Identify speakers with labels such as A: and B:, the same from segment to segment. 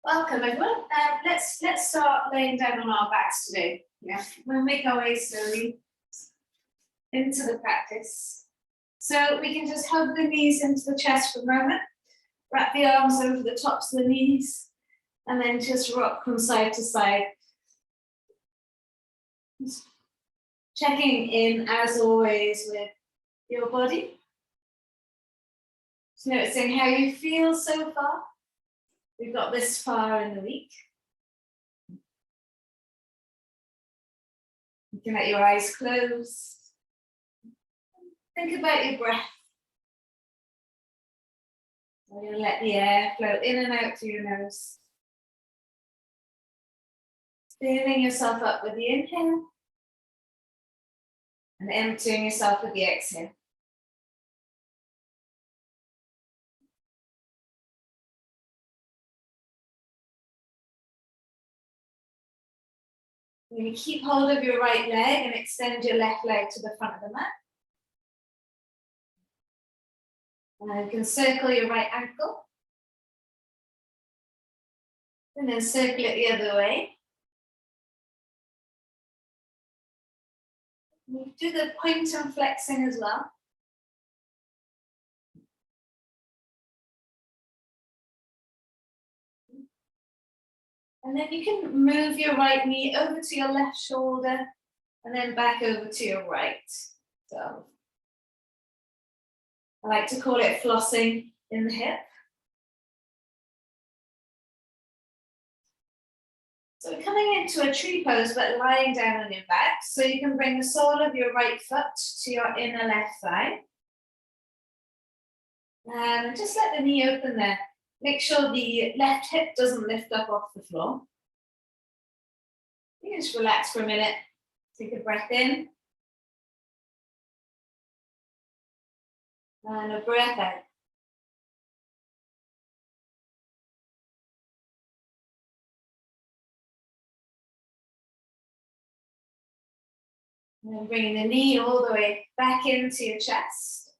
A: Welcome everyone. Let's start laying down on our backs today. Yeah, we'll make our way slowly into the practice. So we can just hug the knees into the chest for a moment, wrap the arms over the tops of the knees, and then just rock from side to side. Just checking in as always with your body. Just noticing how you feel so far. We've got this far in the week. You can let your eyes close. Think about your breath. You're going to let the air flow in and out through your nose. Filling yourself up with the inhale and emptying yourself with the exhale. You're going to keep hold of your right leg and extend your left leg to the front of the mat. And you can circle your right ankle. And then circle it the other way. You do the point and flexing as well. And then you can move your right knee over to your left shoulder and then back over to your right. So I like to call it flossing in the hip. So we're coming into a tree pose, but lying down on your back. So you can bring the sole of your right foot to your inner left thigh. And just let the knee open there. Make sure the left hip doesn't lift up off the floor. You can just relax for a minute. Take a breath in. And a breath out. And then bringing the knee all the way back into your chest.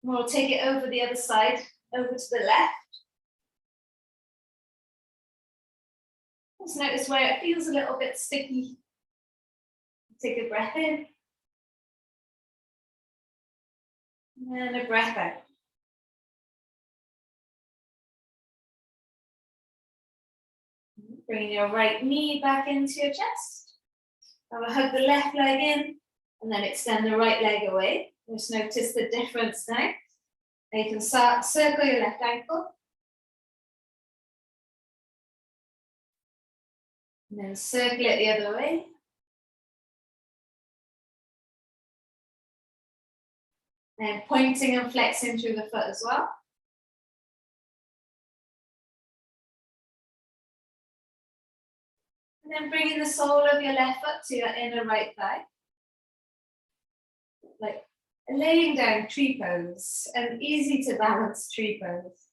A: And we'll take it over the other side, over to the left. Just notice where it feels a little bit sticky. Take a breath in. And a breath out. Bringing your right knee back into your chest. Now we'll hug the left leg in and then extend the right leg away. Just notice the difference now. Now you can circle your left ankle. And then circle it the other way. And pointing and flexing through the foot as well. And then bringing the sole of your left foot to your inner right thigh. Like laying down tree pose, an easy to balance tree pose.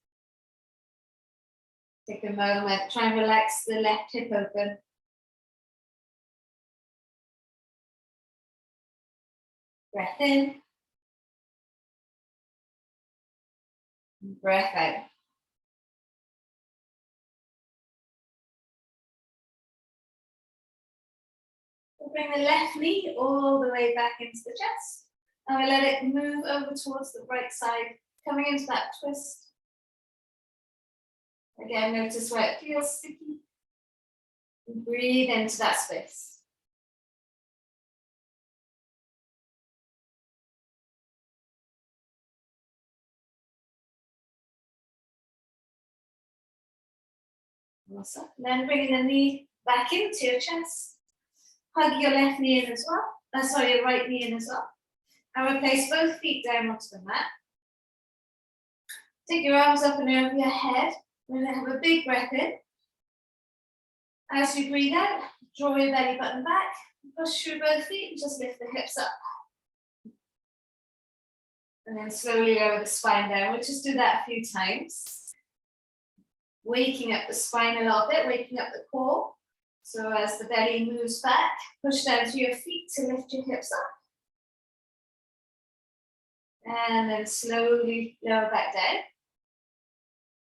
A: Take a moment, try and relax the left hip open. Breath in. Breath out. We'll bring the left knee all the way back into the chest. And we let it move over towards the right side, coming into that twist. Again, notice where it feels sticky. And breathe into that space. Awesome. Then bringing the knee back into your chest. Hug your left knee in as well. Your right knee in as well. And we'll place both feet down onto the mat. Take your arms up and over your head. And then have a big breath in. As you breathe out, draw your belly button back. Push through both feet and just lift the hips up. And then slowly lower the spine down. We'll just do that a few times. Waking up the spine a little bit, waking up the core. So as the belly moves back, push down through your feet to lift your hips up. And then slowly lower back down.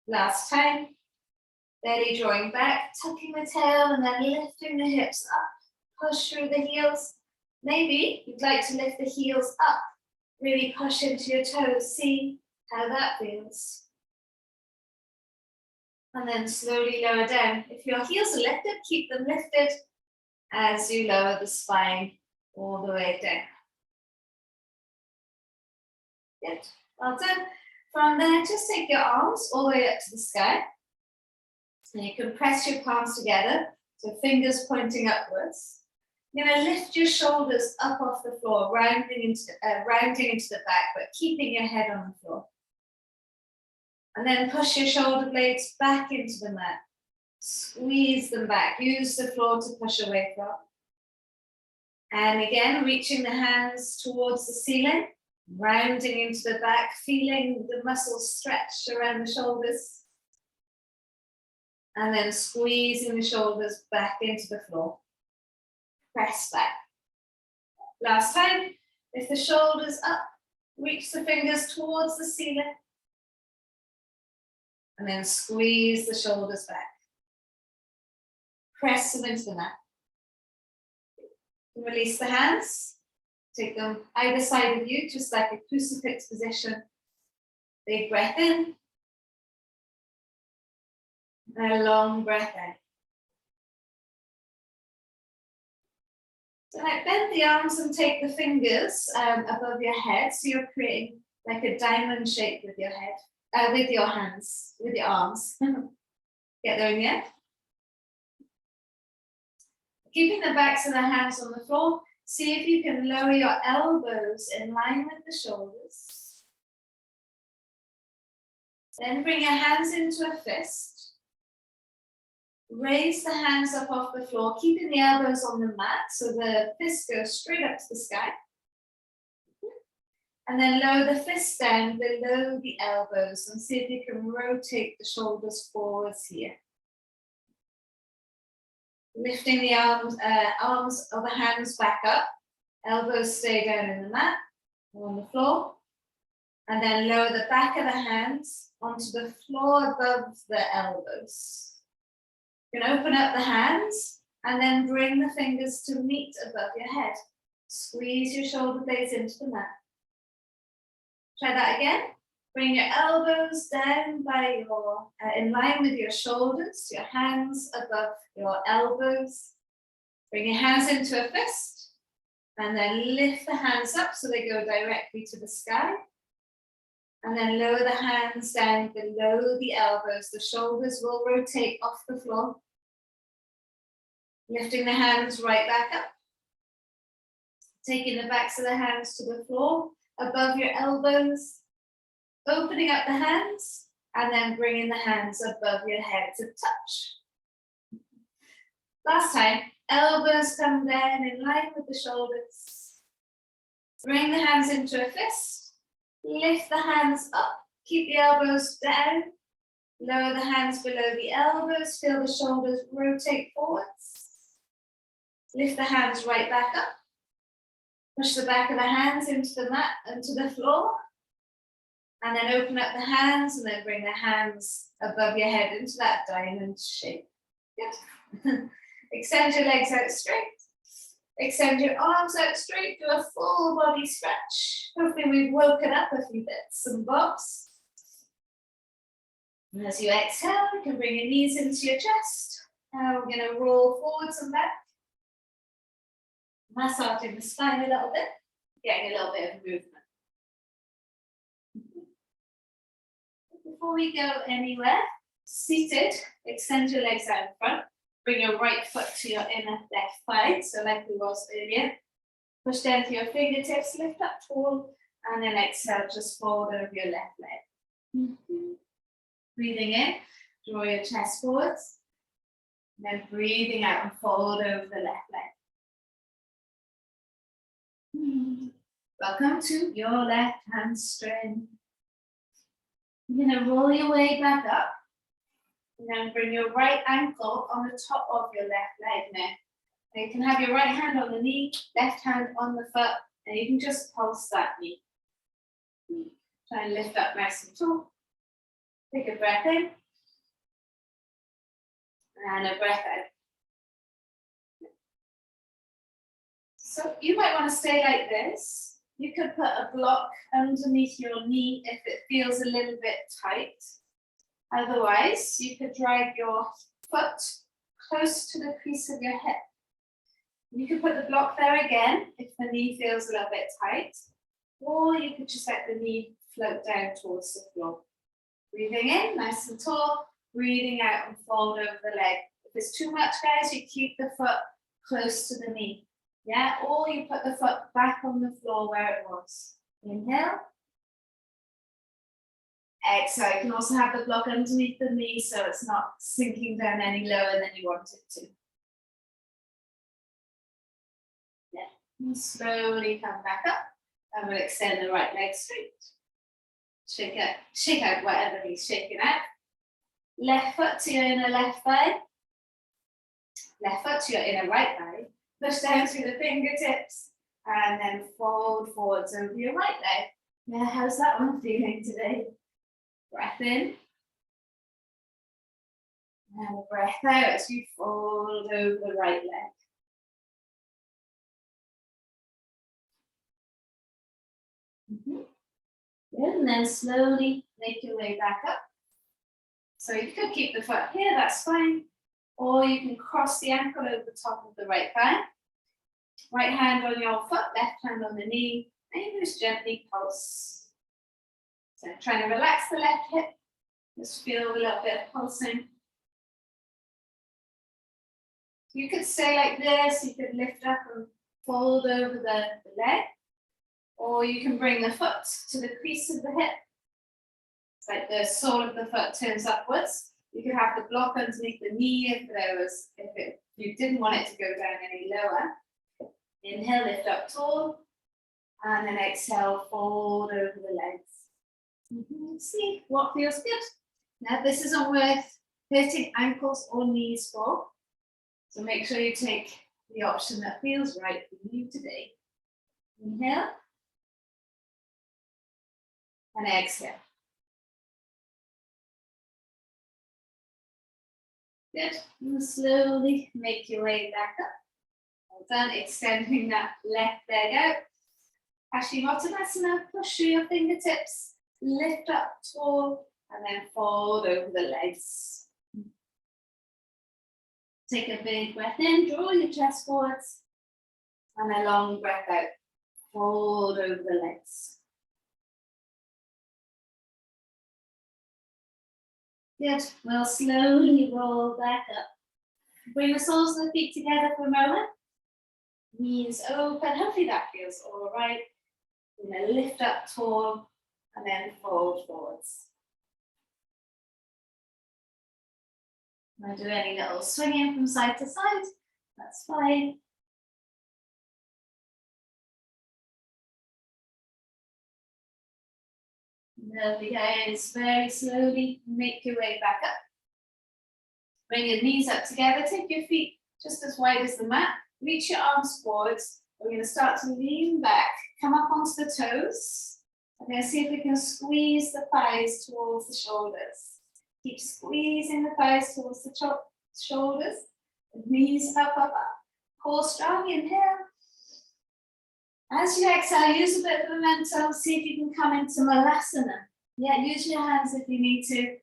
A: Last time. Belly drawing back, tucking the tail and then lifting the hips up. Push through the heels. Maybe you'd like to lift the heels up. Really push into your toes. See how that feels. And then slowly lower down. If your heels are lifted, keep them lifted as you lower the spine all the way down. Good. Well done. From there, just take your arms all the way up to the sky. And you can press your palms together, so fingers pointing upwards. You're going to lift your shoulders up off the floor, rounding into the back, but keeping your head on the floor. And then push your shoulder blades back into the mat. Squeeze them back. Use the floor to push away from. And again, reaching the hands towards the ceiling, rounding into the back, feeling the muscles stretch around the shoulders. And then squeezing the shoulders back into the floor. Press back. Last time, lift the shoulders up, reach the fingers towards the ceiling. And then squeeze the shoulders back. Press them into the mat. Release the hands. Take them either side of you, just like a crucifix position. Big breath in. And a long breath out. So now bend the arms and take the fingers above your head. So you're creating like a diamond shape with your head, with your hands, with your arms. Get there in the end. Keeping the backs of the hands on the floor, see if you can lower your elbows in line with the shoulders. Then bring your hands into a fist. Raise the hands up off the floor, keeping the elbows on the mat so the fist goes straight up to the sky. And then lower the fist down below the elbows and see if you can rotate the shoulders forwards here. Lifting the arms of the hands back up, elbows stay down in the mat or on the floor. And then lower the back of the hands onto the floor above the elbows. You can open up the hands and then bring the fingers to meet above your head. Squeeze your shoulder blades into the mat. Try that again. Bring your elbows down by your, in line with your shoulders, your hands above your elbows. Bring your hands into a fist and then lift the hands up so they go directly to the sky. And then lower the hands down below the elbows. The shoulders will rotate off the floor. Lifting the hands right back up. Taking the backs of the hands to the floor, above your elbows. Opening up the hands, and then bringing the hands above your head to touch. Last time, elbows come down in line with the shoulders. Bring the hands into a fist. Lift the hands up, keep the elbows down, lower the hands below the elbows, feel the shoulders rotate forwards. Lift the hands right back up. Push the back of the hands into the mat, into the floor. And then open up the hands and then bring the hands above your head into that diamond shape. Good. Extend your legs out straight. Extend your arms out straight, do a full body stretch. Hopefully we've woken up a few bits and bobs. And as you exhale, you can bring your knees into your chest. Now we're going to roll forwards and back. Massaging the spine a little bit, getting a little bit of movement. Before we go anywhere, seated, extend your legs out in front. Bring your right foot to your inner left thigh, so like we was earlier. Push down to your fingertips, lift up tall, and then exhale, just fold over your left leg. Breathing in, draw your chest forwards. And then breathing out and fold over the left leg. Welcome to your left hamstring. You're going to roll your way back up. And then bring your right ankle on the top of your left leg now. Now you can have your right hand on the knee, left hand on the foot, and you can just pulse that knee. Try and lift up nice and tall. Take a breath in. And a breath out. So you might want to stay like this. You could put a block underneath your knee if it feels a little bit tight. Otherwise, you could drag your foot close to the crease of your hip. You could put the block there again if the knee feels a little bit tight, or you could just let the knee float down towards the floor. Breathing in, nice and tall, breathing out and fold over the leg. If it's too much, guys, you keep the foot close to the knee. Yeah, or you put the foot back on the floor where it was. Inhale. Exhale. You can also have the block underneath the knee so it's not sinking down any lower than you want it to. Yeah, and slowly come back up and we'll extend the right leg straight. Shake out whatever he's shaking out. Left foot to your inner left thigh. Left foot to your inner right thigh. Push down through the fingertips and then fold forwards over your right leg. Now, how's that one feeling today? Breath in. And a breath out as you fold over the right leg. Good, and then slowly make your way back up. So you could keep the foot here, that's fine. Or you can cross the ankle over the top of the right thigh. Right hand on your foot, left hand on the knee, and you just gently pulse. So trying to relax the left hip. Just feel a little bit of pulsing. You could stay like this, you could lift up and fold over the leg. Or you can bring the foot to the crease of the hip. It's like the sole of the foot turns upwards. You could have the block underneath the knee if you didn't want it to go down any lower. Inhale, lift up tall, and then exhale, fold over the legs. See what feels good. Now this isn't worth hurting ankles or knees for, so make sure you take the option that feels right for you today. Inhale, and exhale. Good, and slowly make your way back up. Well done, extending that left leg out. Paschimottanasana, push through your fingertips, lift up tall, and then fold over the legs. Take a big breath in, draw your chest forwards, and a long breath out. Fold over the legs. Good, we'll slowly roll back up. Bring the soles of the feet together for a moment. Knees open, hopefully that feels all right. We're gonna lift up tall and then fold forwards. I'm gonna do any little swinging from side to side, that's fine. Lovely, guys, very slowly make your way back up. Bring your knees up together, take your feet just as wide as the mat, reach your arms forwards. We're going to start to lean back, come up onto the toes. We're going to see if we can squeeze the thighs towards the shoulders. Keep squeezing the thighs towards the shoulders. Knees up, up, up. Core strong, inhale. As you exhale, use a bit of momentum, see if you can come into Malasana. Yeah, use your hands if you need to.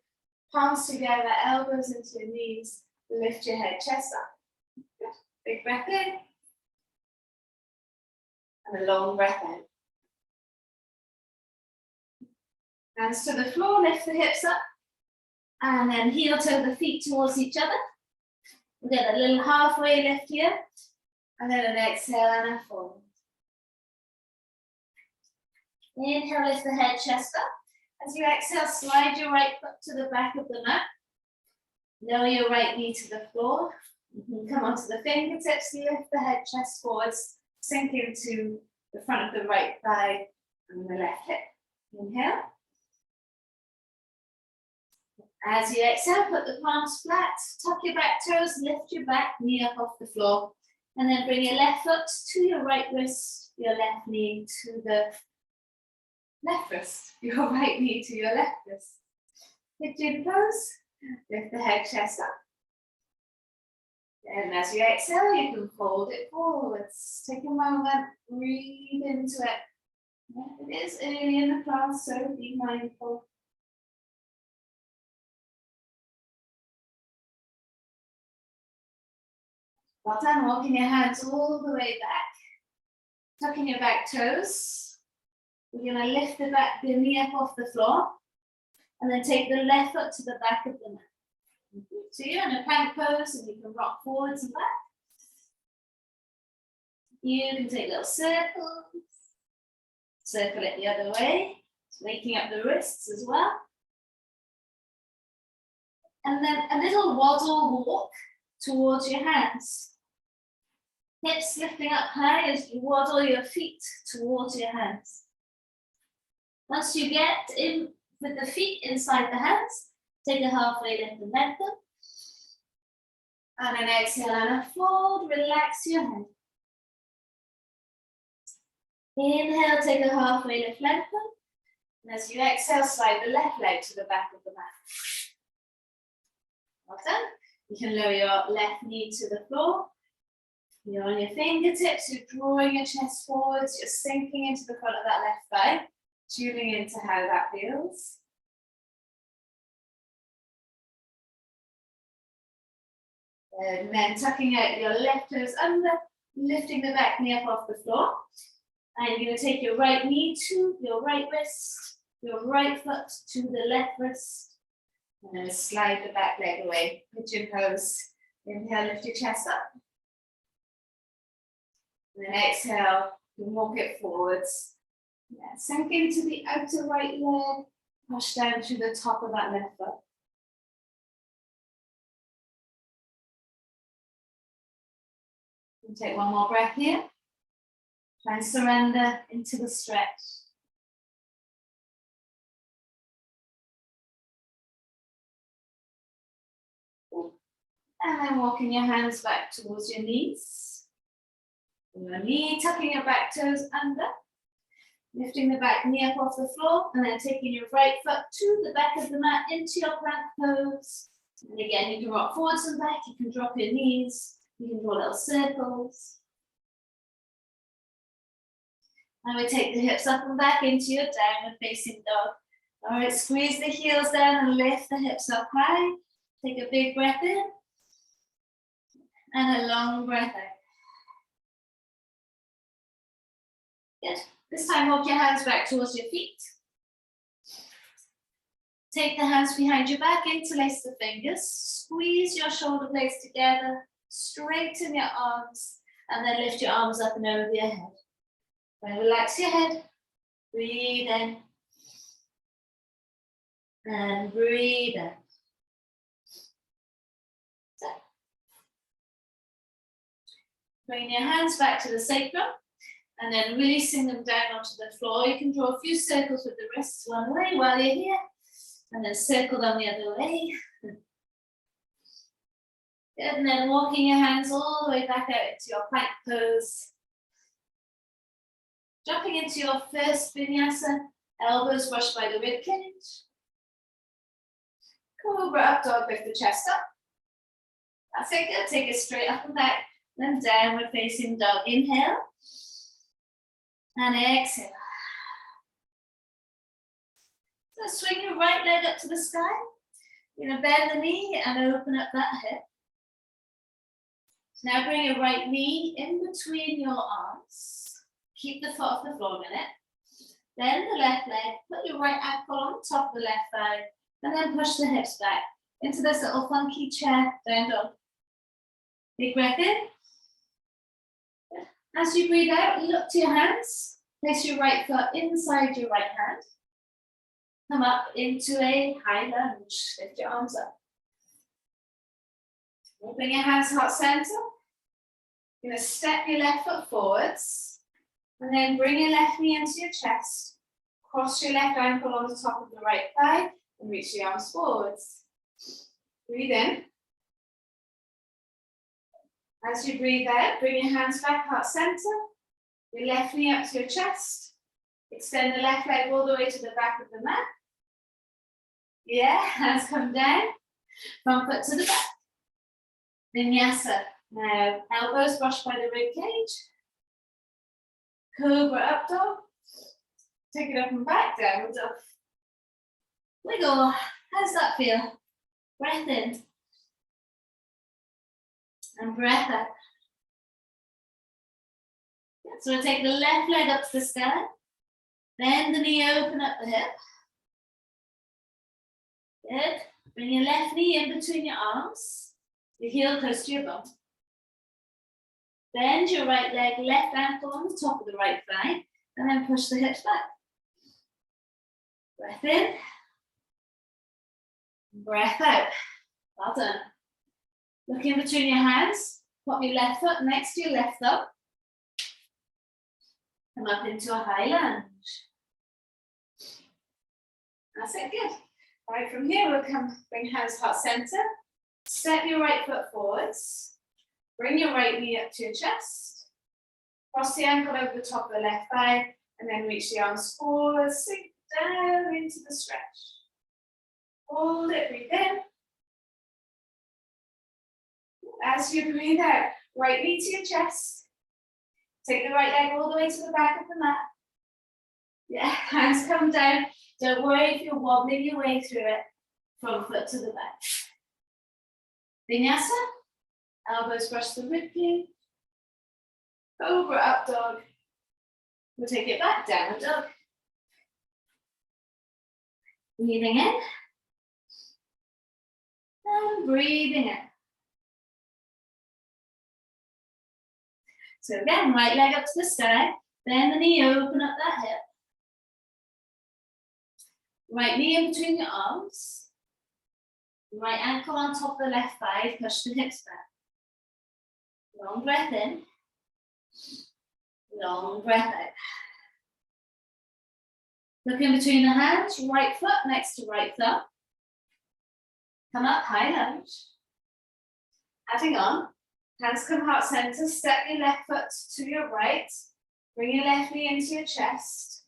A: Palms together, elbows into your knees. Lift your head, chest up. Good. Big breath in. And a long breath out. Hands to the floor, lift the hips up. And then heel toe the feet towards each other. We'll get a little halfway lift here. And then an exhale and a fold. Inhale, lift the head, chest up. As you exhale, slide your right foot to the back of the mat. Lower your right knee to the floor. You can come onto the fingertips, lift the head, chest forwards, sink into the front of the right thigh and the left hip. Inhale. As you exhale, put the palms flat, tuck your back toes, lift your back knee up off the floor, and then bring your left foot to your right wrist, your left knee to the left wrist, your right knee to your left wrist. Pigeon pose, lift the head, chest up. And as you exhale, you can fold it forwards. Take a moment, breathe into it. Yeah, it is early in the class, so be mindful. Well done, walking your hands all the way back. Tucking your back toes. We're going to lift the knee up off the floor. And then take the left foot to the back of the mat. So you're in a plank pose and you can rock forwards and back. You can take little circles. Circle it the other way. Waking up the wrists as well. And then a little waddle walk towards your hands. Hips lifting up high as you waddle your feet towards your hands. Once you get in with the feet inside the hands, take a halfway lift and lengthen. And an exhale and a fold, relax your head. Inhale, take a halfway lift, lengthen. And as you exhale, slide the left leg to the back of the mat. Well done. You can lower your left knee to the floor. You're on your fingertips, you're drawing your chest forwards, you're sinking into the front of that left thigh, tuning into how that feels. And then tucking out your left toes under, lifting the back knee up off the floor. And you're going to take your right knee to your right wrist, your right foot to the left wrist. And then slide the back leg away. Pigeon pose. Inhale, lift your chest up. And then exhale, you walk it forwards. Yeah, sink into the outer right leg. Push down to the top of that left foot. And take one more breath here. Try and surrender into the stretch. And then walking your hands back towards your knees. Your knee, tucking your back toes under. Lifting the back knee up off the floor. And then taking your right foot to the back of the mat into your plank pose. And again, you can rock forwards and back. You can drop your knees. You can draw little circles. And we take the hips up and back into your downward facing dog. All right, squeeze the heels down and lift the hips up high. Take a big breath in. And a long breath out. Good. This time, walk your hands back towards your feet. Take the hands behind your back, interlace the fingers. Squeeze your shoulder blades together. Straighten your arms. And then lift your arms up and over your head. Then relax your head. Breathe in. And breathe out. So. Bring your hands back to the sacrum. And then releasing them down onto the floor. You can draw a few circles with the wrists one way while you're here. And then circle them the other way. Good. And then walking your hands all the way back out into your plank pose. Dropping into your first vinyasa, elbows brushed by the rib cage. Cobra up dog, lift the chest up. That's it, good. Take it straight up and back. Then downward facing dog. Inhale. And exhale. So swing your right leg up to the sky. You're going to bend the knee and open up that hip. So now bring your right knee in between your arms. Keep the foot off the floor a minute. Then the left leg, put your right ankle on top of the left thigh, and then push the hips back into this little funky chair, down dog. Big breath in. As you breathe out, look to your hands. Place your right foot inside your right hand. Come up into a high lunge. Lift your arms up. Bring your hands heart center. You're going to step your left foot forwards. And then bring your left knee into your chest. Cross your left ankle on the top of the right thigh and reach the arms forwards. Breathe in. As you breathe out, bring your hands back, heart center. Your left knee up to your chest. Extend the left leg all the way to the back of the mat. Yeah, hands come down. Front foot to the back. Vinyasa. Now, elbows brushed by the rib cage. Cobra up dog. Take it up and back, downward dog. Wiggle. How's that feel? Breath in. And breath out. So we'll take the left leg up to the sky. Bend the knee, open up the hip. Good. Bring your left knee in between your arms. Your heel close to your bum. Bend your right leg, left ankle on the top of the right thigh, and then push the hips back. Breath in. Breath out. Well done. Look in between your hands. Pop your left foot next to your left thumb. Come up into a high lunge. That's it, good. Right, from here we'll come, bring hands heart center. Step your right foot forwards. Bring your right knee up to your chest. Cross the ankle over the top of the left thigh, and then reach the arms forward, sink down into the stretch. Hold it, breathe in. As you breathe out, right knee to your chest. Take the right leg all the way to the back of the mat. Yeah, hands come down. Don't worry if you're wobbling your way through it from foot to the back. Vinyasa. Elbows brush the ribcage. Cobra up dog. We'll take it back, downward dog. Breathing in. And breathing out. So again, right leg up to the sky. Bend the knee, open up that hip. Right knee in between your arms. Right ankle on top of the left thigh, push the hips back. Long breath in. Long breath out. Look in between the hands, right foot next to right thumb. Come up, high lunge. Adding on. Hands come heart center, step your left foot to your right. Bring your left knee into your chest.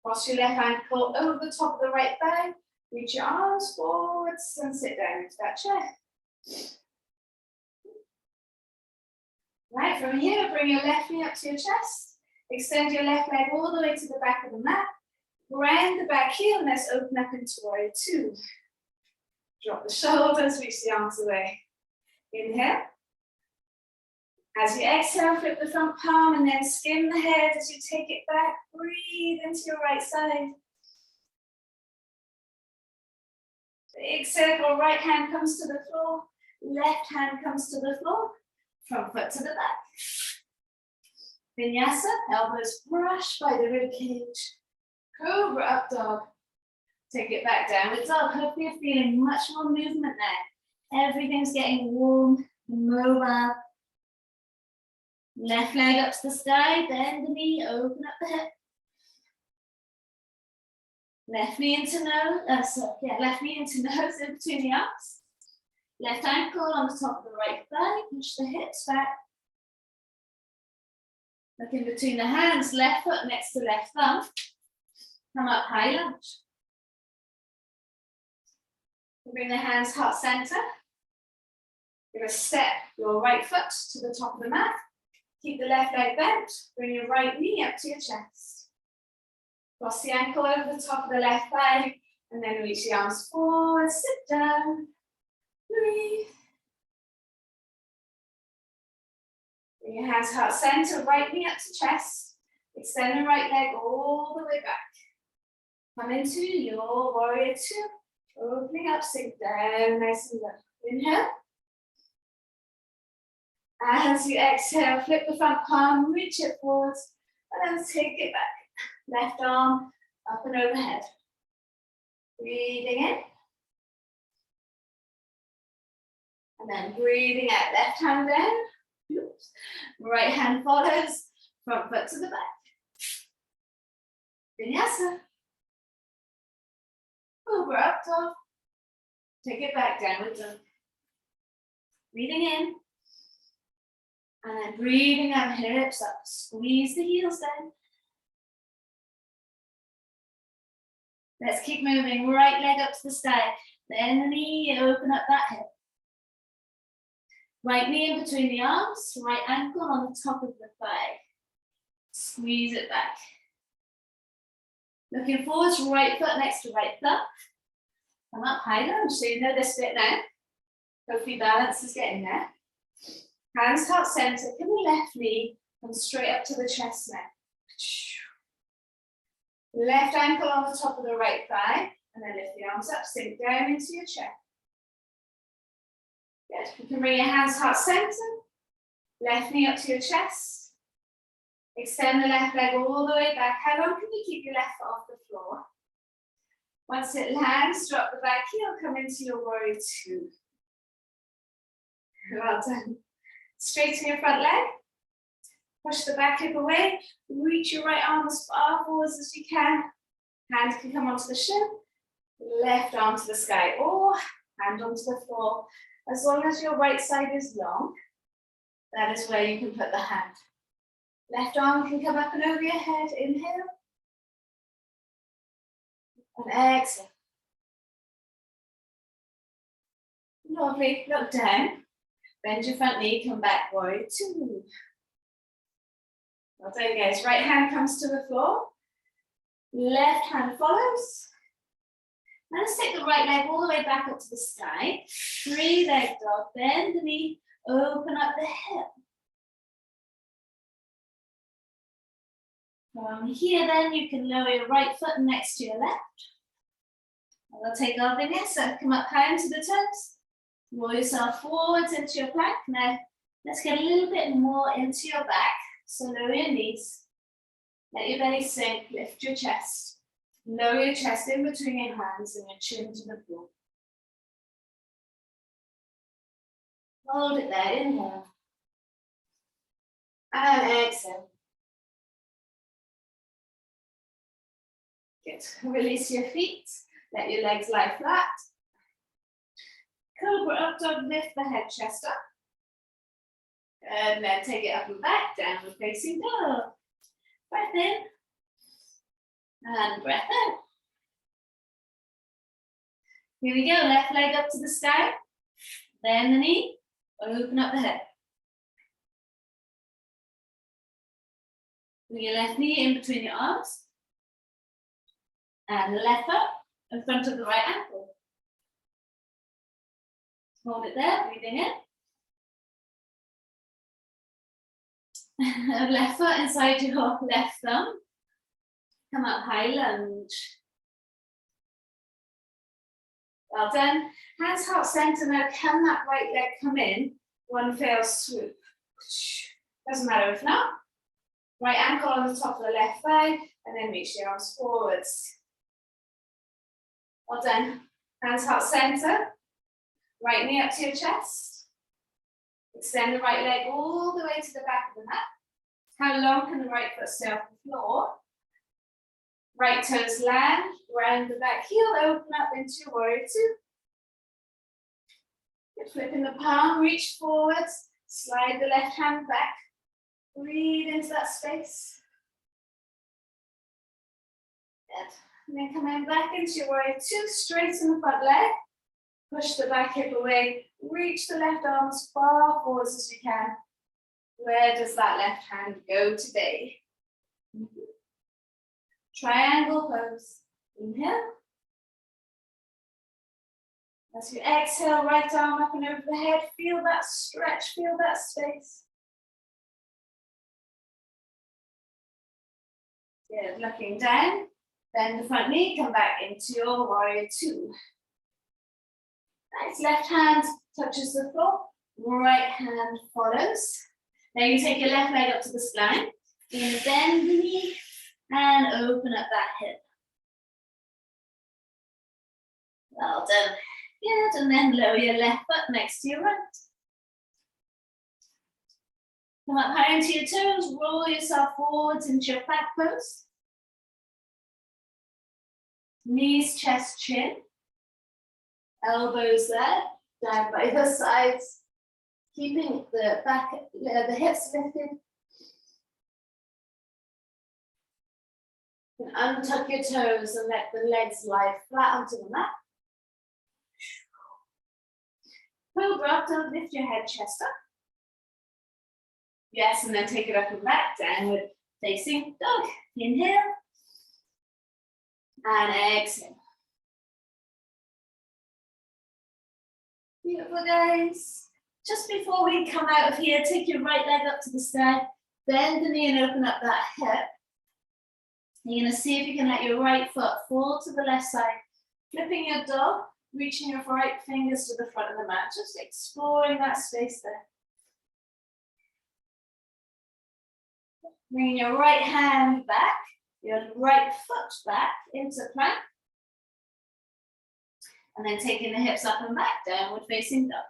A: Cross your left ankle over the top of the right thigh. Reach your arms forwards and sit down into that chair. Right, from here, bring your left knee up to your chest. Extend your left leg all the way to the back of the mat. Ground the back heel and let's open up into warrior two. Drop the shoulders, reach the arms away. Inhale. As you exhale, flip the front palm and then skim the head as you take it back. Breathe into your right side. Big circle, right hand comes to the floor, left hand comes to the floor, front foot to the back. Vinyasa, elbows brush by the rib cage. Cobra up dog. Take it back, downward dog. Hope you're feeling much more movement there. Everything's getting warm, mobile. Left leg up to the sky, bend the knee, open up the hip. Left knee into nose, left knee into nose in between the arms. Left ankle on the top of the right thigh, push the hips back. Look in between the hands, left foot next to left thumb. Come up, high lunge. Bring the hands heart center. You're going to step your right foot to the top of the mat. Keep the left leg bent. Bring your right knee up to your chest. Cross the ankle over the top of the left thigh, and then reach the arms forward, sit down, breathe. Bring your hands heart center, right knee up to chest. Extend the right leg all the way back. Come into your warrior two. Opening up, sink down, nice and low. Inhale. As you exhale, flip the front palm, reach it forwards, and then take it back. Left arm up and overhead. Breathing in. And then breathing out. Left hand down. Oops. Right hand follows. Front foot to the back. Vinyasa. Cobra up dog. Take it back, downward dog. Breathing in. And then breathing out, hips up. Squeeze the heels down. Let's keep moving. Right leg up to the sky. Bend the knee, open up that hip. Right knee in between the arms, right ankle on the top of the thigh. Squeeze it back. Looking forwards, right foot next to right thumb. Come up high lunge, so you know this bit now. Hopefully balance is getting there. Hands heart center, can the left knee come straight up to the chest now. Left ankle on the top of the right thigh, and then lift the arms up, sink down into your chair. Good. You can bring your hands heart center, left knee up to your chest. Extend the left leg all the way back. How long can you keep your left foot off the floor? Once it lands, drop the back heel, come into your warrior two. Well done. Straighten your front leg. Push the back hip away. Reach your right arm as far forwards as you can. Hand can come onto the shin. Left arm to the sky or hand onto the floor. As long as your right side is long, that is where you can put the hand. Left arm can come up and over your head. Inhale. And exhale. Lovely. Look down. Bend your front knee. Come back. Warrior two. Well done, guys. Right hand comes to the floor. Left hand follows. Now let's take the right leg all the way back up to the sky. 3-leg dog. Bend the knee. Open up the hip. From here, then you can lower your right foot next to your left. And we'll take our vinyasa. Come up high into the toes. Roll yourself forwards into your plank. Now let's get a little bit more into your back. So lower your knees. Let your belly sink. Lift your chest. Lower your chest in between your hands and your chin to the floor. Hold it there. Inhale. And exhale. Good. Release your feet. Let your legs lie flat. Cobra up dog, lift the head, chest up. And then take it up and back, downward facing dog. Breath in. And breath out. Here we go, left leg up to the sky. Bend the knee, open up the head. Bring your left knee in between your arms. And the left foot in front of the right ankle. Hold it there, breathing in. Left foot inside your left thumb. Come up, high lunge. Well done. Hands heart center. Now can that right leg come in? One fell swoop. Doesn't matter if not. Right ankle on the top of the left thigh, and then reach the arms forwards. Well done. Hands heart center. Right knee up to your chest. Extend the right leg all the way to the back of the mat. How long can the right foot stay off the floor? Right toes land, round the back heel, open up into your warrior two. Good. Flipping the palm, reach forwards, slide the left hand back. Breathe into that space. Good. And then coming back into your warrior two, straighten the front leg. Push the back hip away, reach the left arm as far forwards as you can. Where does that left hand go today? Triangle pose. Inhale. As you exhale, right arm up and over the head. Feel that stretch, feel that space. Good, looking down. Bend the front knee, come back into your warrior two. Nice, left hand touches the floor, right hand follows. Now you take your left leg up to the spine, you bend the knee and open up that hip. Well done. Good, and then lower your left foot next to your right. Come up high into your toes, roll yourself forwards into your back pose. Knees, chest, chin. Elbows there, down by the sides, keeping the back, the hips lifted. You can untuck your toes and let the legs lie flat onto the mat. Cobra Cobra up, don't lift your head, chest up. Yes, and then take it up and back, downward facing dog. Inhale. And exhale. Beautiful, guys. Just before we come out of here, take your right leg up to the sky, bend the knee and open up that hip. You're gonna see if you can let your right foot fall to the left side, flipping your dog, reaching your right fingers to the front of the mat, just exploring that space there. Bring your right hand back, your right foot back into plank. And then taking the hips up and back, downward facing dog.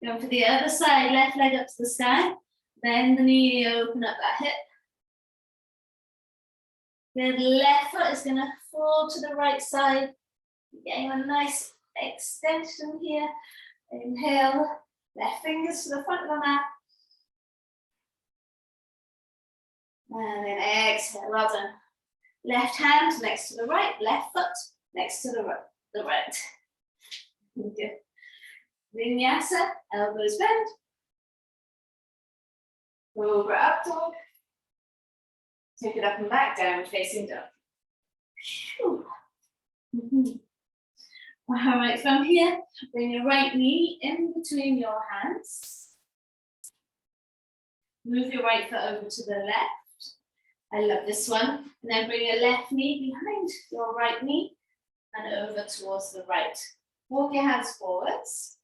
A: Going for the other side, left leg up to the sky. Bend the knee, open up that hip. The left foot is going to fall to the right side. Getting a nice extension here. Inhale, left fingers to the front of the mat. And then exhale, well done. Left hand next to the right, left foot next to the right. Good. Vinyasa, elbows bend. Cobra up dog. Take it up and back, downward facing dog. All right, from here, bring your right knee in between your hands. Move your right foot over to the left. I love this one. And then bring your left knee behind your right knee and over towards the right. Walk your hands forwards.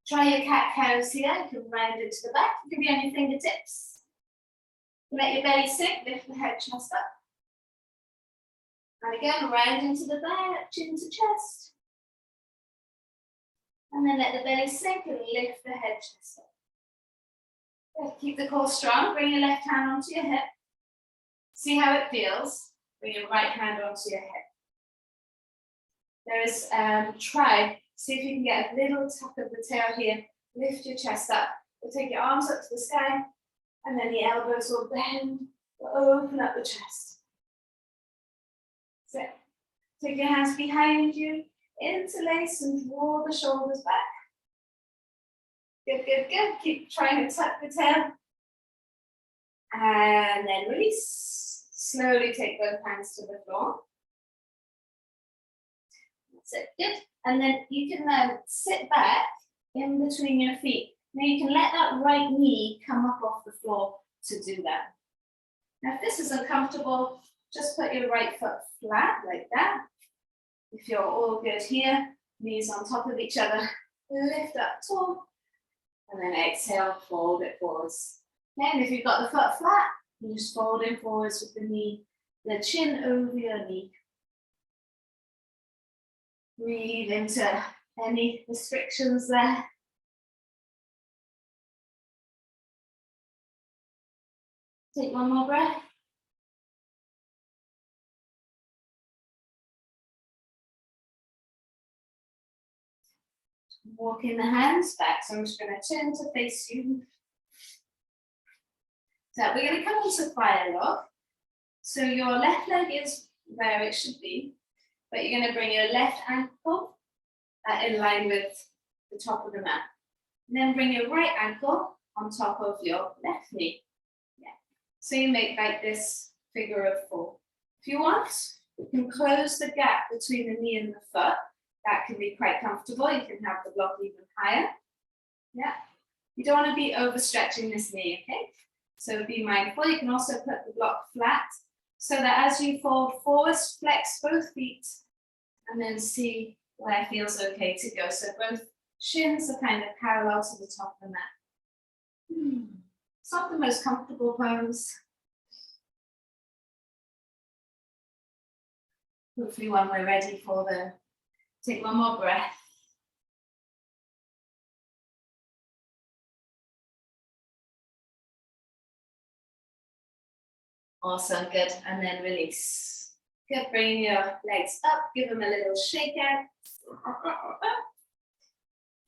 A: Try your cat-cows here. You can round into the back. You can be on your fingertips. Let your belly sink, lift the head, chest up. And again, round into the back, chin to chest. And then let the belly sink and lift the head, chest up. Good. Keep the core strong. Bring your left hand onto your hip. See how it feels. Bring your right hand onto your hip. There is try. See if you can get a little tuck of the tail here. Lift your chest up. We'll take your arms up to the sky. And then the elbows will bend. We'll open up the chest. So, take your hands behind you. Interlace and draw the shoulders back. Good, good, good. Keep trying to tuck the tail. And then release. Slowly take both hands to the floor. That's it, good. And then you can sit back in between your feet. Now you can let that right knee come up off the floor to do that. Now if this is uncomfortable, just put your right foot flat like that. If you're all good here, knees on top of each other, lift up tall. And then exhale, fold it forwards. And if you've got the foot flat, you just fold it forwards with the knee, the chin over your knee. Breathe into any restrictions there. Take one more breath. Walking the hands back, so I'm just going to turn to face you. So we're going to come into fire log. So your left leg is where it should be, but you're going to bring your left ankle in line with the top of the mat. And then bring your right ankle on top of your left knee. Yeah. So you make like this figure of four. If you want, you can close the gap between the knee and the foot. That can be quite comfortable. You can have the block even higher. Yeah. You don't want to be overstretching this knee, okay? So be mindful. You can also put the block flat so that as you fold forwards, flex both feet and then see where it feels okay to go. So both shins are kind of parallel to the top of the mat. It's not the most comfortable pose. Hopefully when we're ready for the take one more breath. Awesome, good. And then release. Good, bring your legs up, give them a little shake out.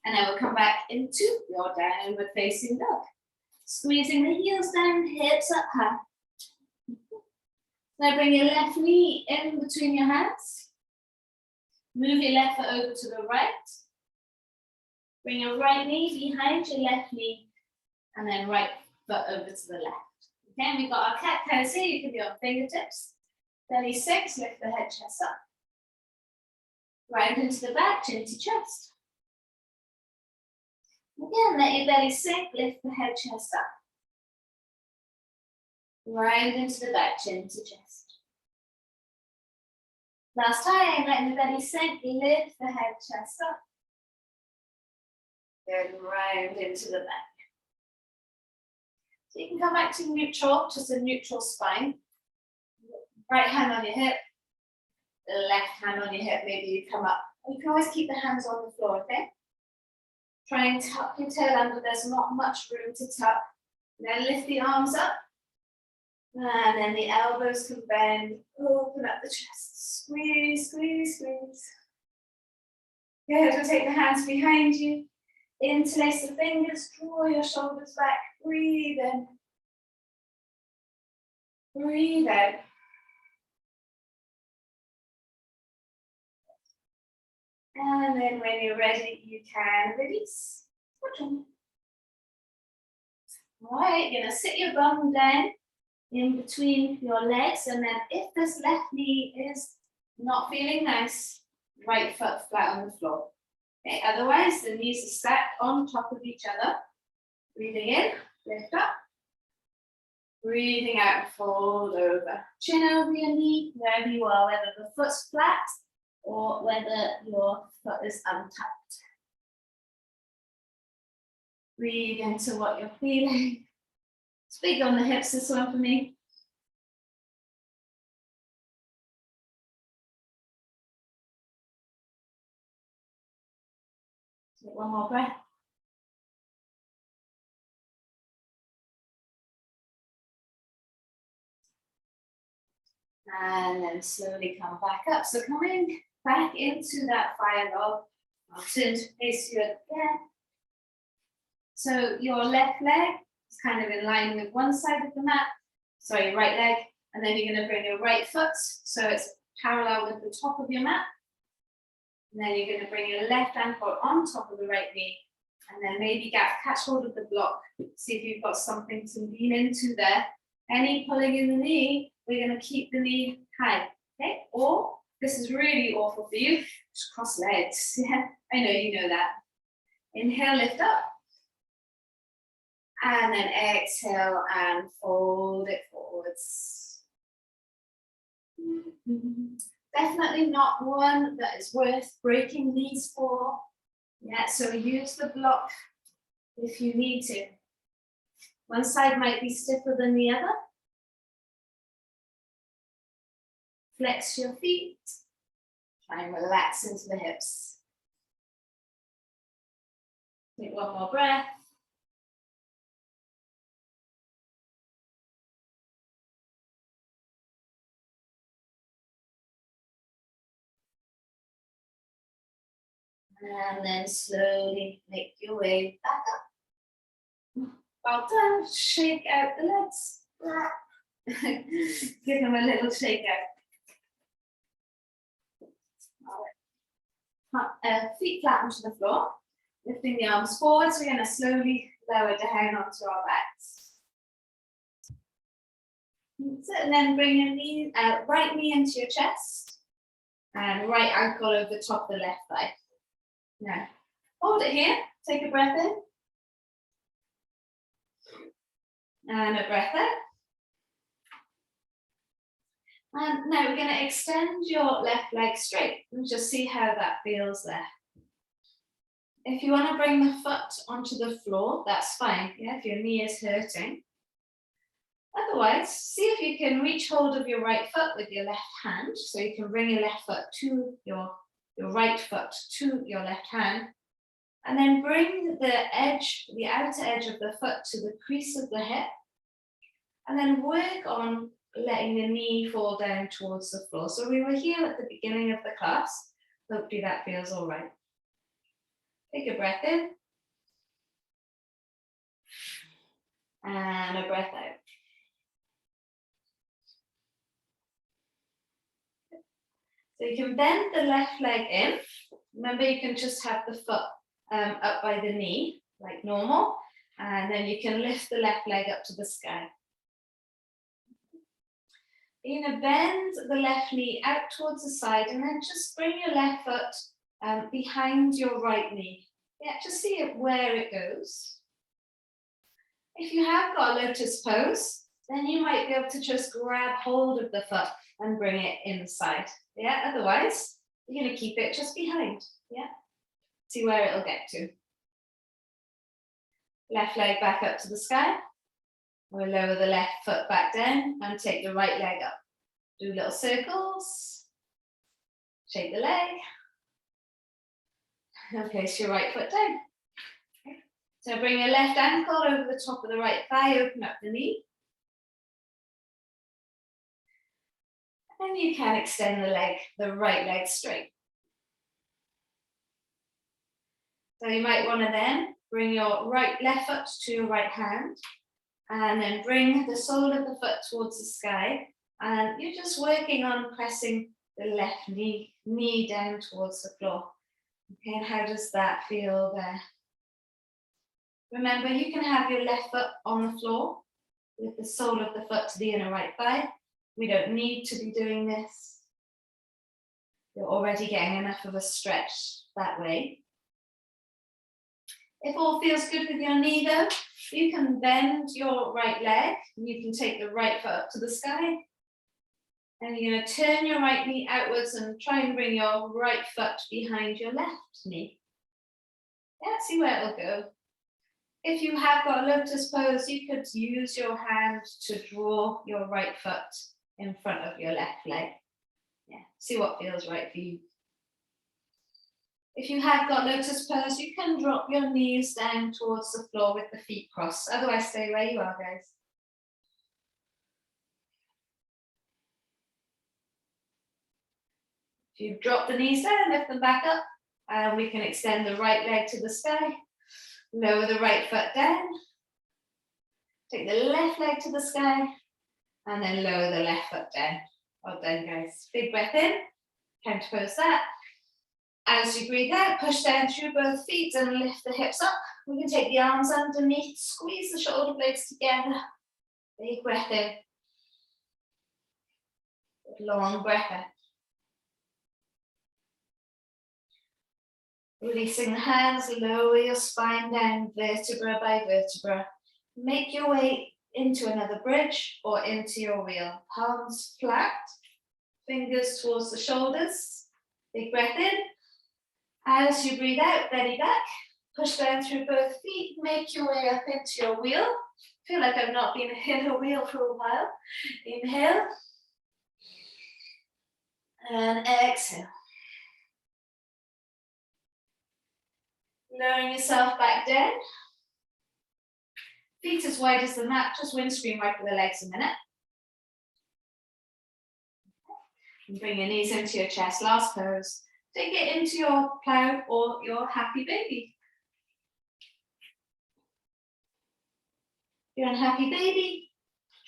A: And then we'll come back into your downward facing dog. Squeezing the heels down, hips up high. Now bring your left knee in between your hands. Move your left foot over to the right. Bring your right knee behind your left knee, and then right foot over to the left. Okay, and we've got our cat pose here. You can do on fingertips. Belly six, lift the head, chest up. Round into the back, chin to chest. Again, let your belly sink, lift the head, chest up. Round into the back, chin to chest. Last time, letting the belly sink, lift the head, chest up. Then round into the back. So you can come back to neutral, just a neutral spine. Right hand on your hip, the left hand on your hip, maybe you come up. You can always keep the hands on the floor, okay? Try and tuck your tail under, there's not much room to tuck. Then lift the arms up. And then the elbows can bend, open up the chest. Squeeze, squeeze, squeeze. Good, we'll take the hands behind you. Interlace the fingers, draw your shoulders back, breathe in. Breathe out. And then when you're ready, you can release. All right, you're gonna sit your bum down in between your legs, and then if this left knee is not feeling nice, right foot flat on the floor. Okay, otherwise the knees are stacked on top of each other. Breathing in, lift up. Breathing out, fold over. Chin over your knee, wherever you are, whether the foot's flat or whether your foot is untucked. Breathe into what you're feeling. It's big on the hips, this one for me. Take one more breath. And then slowly come back up. So coming back into that fire log, I'll turn to face you again. So your left leg is kind of in line with one side of the mat, sorry, right leg, and then you're going to bring your right foot so it's parallel with the top of your mat. And then you're going to bring your left ankle on top of the right knee, and then maybe catch hold of the block. See if you've got something to lean into there. Any pulling in the knee, we're going to keep the knee high, okay? Or this is really awful for you, just cross legs. Yeah, I know you know that. Inhale, lift up. And then exhale and fold it forwards. Definitely not one that is worth breaking knees for. Yeah, so use the block if you need to. One side might be stiffer than the other. Flex your feet. Try and relax into the hips. Take one more breath. And then slowly make your way back up. Well done. Shake out the legs. Give them a little shake out. Feet flat onto the floor. Lifting the arms forward. So we're going to slowly lower down onto our backs. And then bring your knee, right knee into your chest. And right ankle over the top of the left thigh. Now, hold it here, take a breath in. And a breath out. And now we're going to extend your left leg straight and just see how that feels there. If you want to bring the foot onto the floor, that's fine, yeah, if your knee is hurting. Otherwise, see if you can reach hold of your right foot with your left hand, so you can bring your left foot to your right foot to your left hand, and then bring the outer edge of the foot to the crease of the hip, and then work on letting the knee fall down towards the floor. So we were here at the beginning of the class. Hopefully that feels all right. Take a breath in. And a breath out. So you can bend the left leg in. Remember, you can just have the foot up by the knee, like normal. And then you can lift the left leg up to the sky. You're going to bend the left knee out towards the side and then just bring your left foot behind your right knee. Yeah, just see where it goes. If you have got a lotus pose, then you might be able to just grab hold of the foot and bring it inside. Yeah, otherwise, you're going to keep it just behind. Yeah, see where it'll get to. Left leg back up to the sky. We'll lower the left foot back down and take the right leg up. Do little circles. Shake the leg. And place your right foot down. Okay. So bring your left ankle over the top of the right thigh, open up the knee. And you can extend the right leg straight. So you might want to then bring your left foot to your right hand and then bring the sole of the foot towards the sky. And you're just working on pressing the left knee down towards the floor. Okay, and how does that feel there? Remember, you can have your left foot on the floor with the sole of the foot to the inner right thigh. We don't need to be doing this. You're already getting enough of a stretch that way. If all feels good with your knee though, you can bend your right leg. You can take the right foot up to the sky. And you're going to turn your right knee outwards and try and bring your right foot behind your left knee. Yeah, see where it'll go. If you have got a lotus pose, you could use your hand to draw your right foot in front of your left leg. Yeah, see what feels right for you. If you have got lotus pose, you can drop your knees down towards the floor with the feet crossed. Otherwise, stay where you are, guys. If you drop the knees down, lift them back up, and we can extend the right leg to the sky. Lower the right foot down. Take the left leg to the sky, and then lower the left foot down. Well done, guys. Big breath in. Counter pose that. As you breathe out, push down through both feet and lift the hips up. We can take the arms underneath, squeeze the shoulder blades together. Big breath in. Long breath out. Releasing the hands, lower your spine down vertebra by vertebra. Make your way into another bridge or into your wheel. Palms flat, fingers towards the shoulders. Big breath in. As you breathe out, belly back. Push down through both feet. Make your way up into your wheel. Feel like I've not been in a wheel for a while. Inhale. And exhale. Lowering yourself back down. Feet as wide as the mat, just windscreen wiper the legs a minute. And bring your knees into your chest, last pose. Take it into your plow or your happy baby. If you're in happy baby,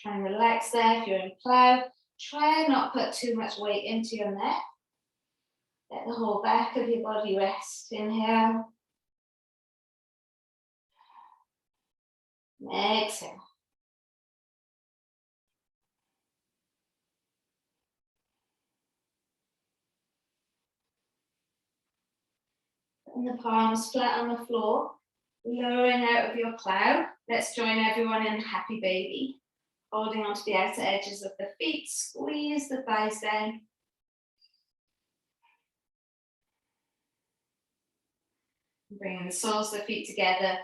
A: try and relax there. If you're in plow, try and not put too much weight into your neck. Let the whole back of your body rest. Inhale. Exhale. And the palms flat on the floor, lowering out of your plow. Let's join everyone in happy baby. Holding onto the outer edges of the feet, squeeze the thighs down. Bringing the soles of the feet together.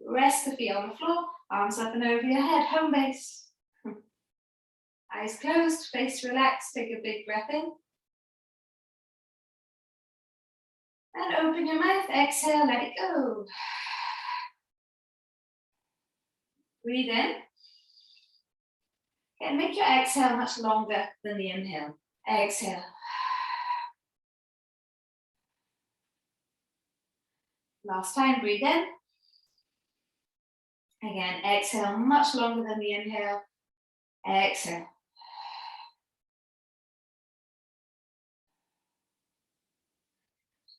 A: Rest the feet on the floor, arms up and over your head, home base. Eyes closed, face relaxed, take a big breath in. And open your mouth, exhale, let it go. Breathe in. And make your exhale much longer than the inhale. Exhale. Last time, breathe in. Again, exhale much longer than the inhale. Exhale.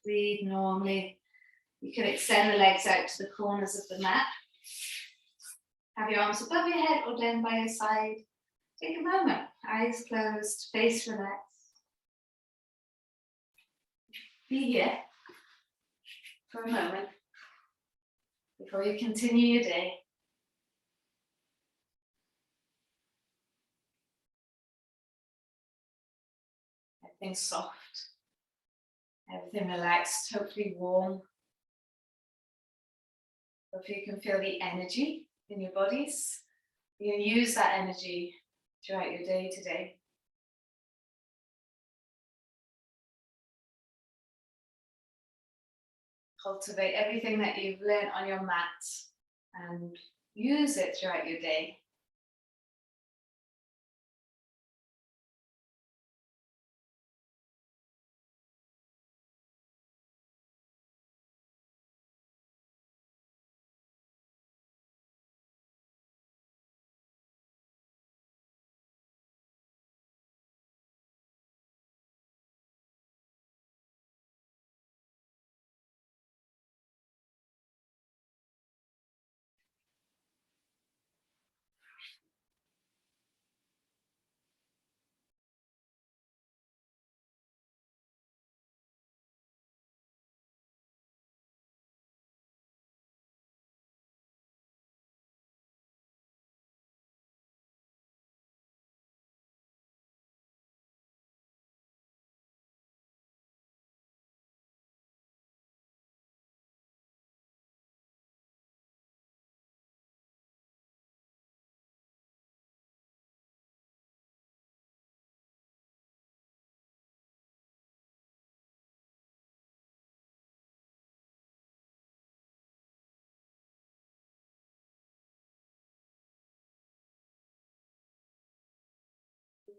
A: Breathe normally. You can extend the legs out to the corners of the mat. Have your arms above your head or down by your side. Take a moment, eyes closed, face relaxed. Be here for a moment before you continue your day. Everything soft, everything relaxed, hopefully warm. Hopefully you can feel the energy in your bodies. You can use that energy throughout your day today. Cultivate everything that you've learned on your mat and use it throughout your day.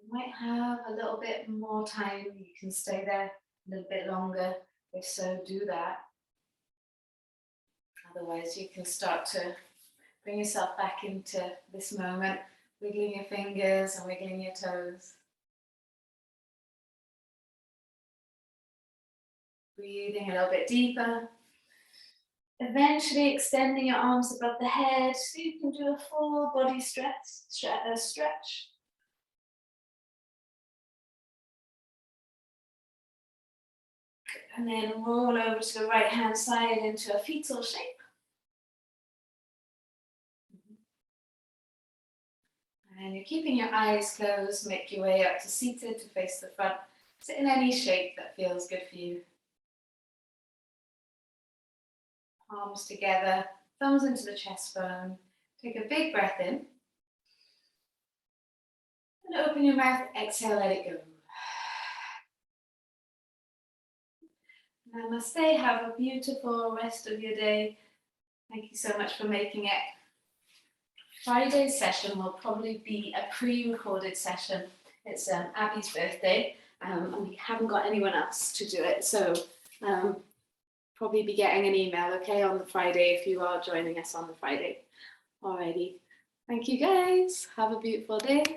A: You might have a little bit more time. You can stay there a little bit longer. If so, do that. Otherwise, you can start to bring yourself back into this moment, wiggling your fingers and wiggling your toes. Breathing a little bit deeper. Eventually extending your arms above the head so you can do a full body stretch. And then roll over to the right hand side into a fetal shape. And you're keeping your eyes closed, make your way up to seated to face the front. Sit in any shape that feels good for you. Palms together, thumbs into the chest bone. Take a big breath in. And open your mouth, exhale, let it go. Namaste, have a beautiful rest of your day. Thank you so much for making it. Friday's session will probably be a pre-recorded session. It's Abby's birthday, and we haven't got anyone else to do it, so probably be getting an email, okay, on the Friday if you are joining us on the Friday. Alrighty, thank you guys. Have a beautiful day.